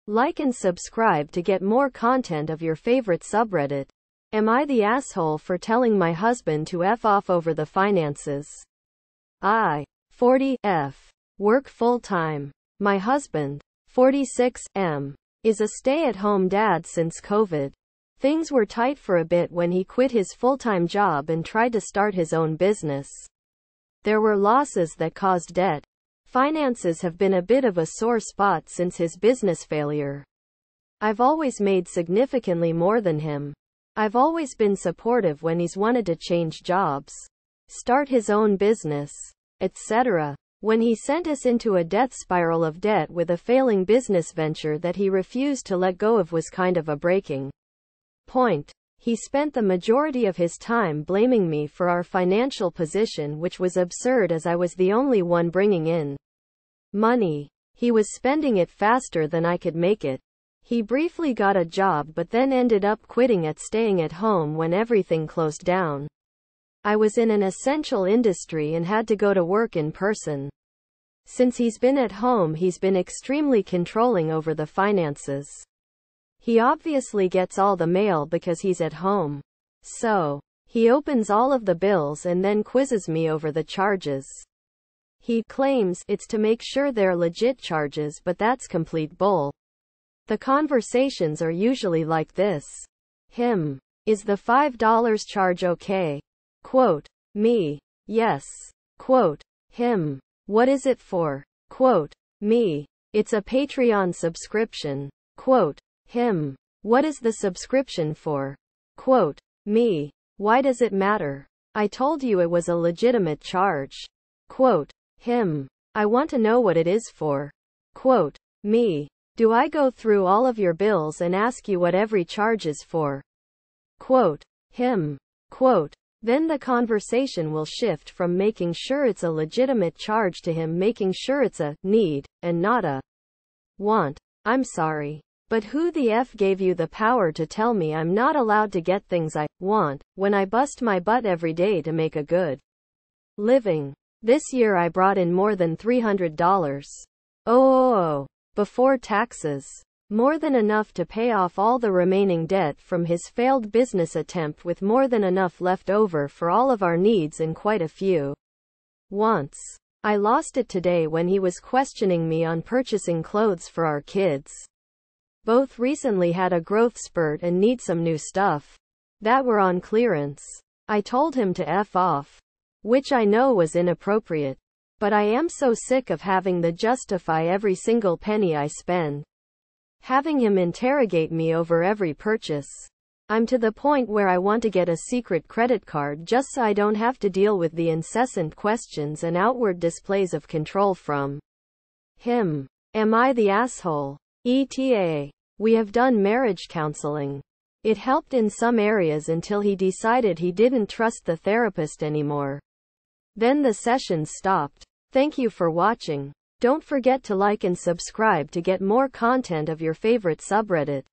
Like and subscribe to get more content of your favorite subreddit. Am I the asshole for telling my husband to F off over the finances? I, 40, F. Work full-time. My husband, 46, M. Is a stay-at-home dad since COVID. Things were tight for a bit when he quit his full-time job and tried to start his own business. There were losses that caused debt. Finances have been a bit of a sore spot since his business failure. I've always made significantly more than him. I've always been supportive when he's wanted to change jobs, start his own business, etc. When he sent us into a death spiral of debt with a failing business venture that he refused to let go of was kind of a breaking point. He spent the majority of his time blaming me for our financial position, which was absurd as I was the only one bringing in money. He was spending it faster than I could make it. He briefly got a job but then ended up quitting at staying at home when everything closed down. I was in an essential industry and had to go to work in person. Since he's been at home, he's been extremely controlling over the finances. He obviously gets all the mail because he's at home. So, he opens all of the bills and then quizzes me over the charges. He claims it's to make sure they're legit charges, but that's complete bull. The conversations are usually like this. Him. Is the $5 charge okay? Quote. Me. Yes. Quote. Him. What is it for? Quote. Me. It's a Patreon subscription. Quote. Him. What is the subscription for? Quote. Me. Why does it matter? I told you it was a legitimate charge. Quote. Him. I want to know what it is for. Quote. Me. Do I go through all of your bills and ask you what every charge is for? Quote. Him. Quote. Then the conversation will shift from making sure it's a legitimate charge to him making sure it's a need and not a want. I'm sorry. But who the F gave you the power to tell me I'm not allowed to get things I want, when I bust my butt every day to make a good living? This year I brought in more than $300. Before taxes. More than enough to pay off all the remaining debt from his failed business attempt, with more than enough left over for all of our needs and quite a few wants. I lost it today when he was questioning me on purchasing clothes for our kids. Both recently had a growth spurt and need some new stuff that were on clearance. I told him to F off, which I know was inappropriate, but I am so sick of having to justify every single penny I spend. Having him interrogate me over every purchase. I'm to the point where I want to get a secret credit card just so I don't have to deal with the incessant questions and outward displays of control from him. Am I the asshole? ETA. We have done marriage counseling. It helped in some areas until he decided he didn't trust the therapist anymore. Then the sessions stopped. Thank you for watching. Don't forget to like and subscribe to get more content of your favorite subreddit.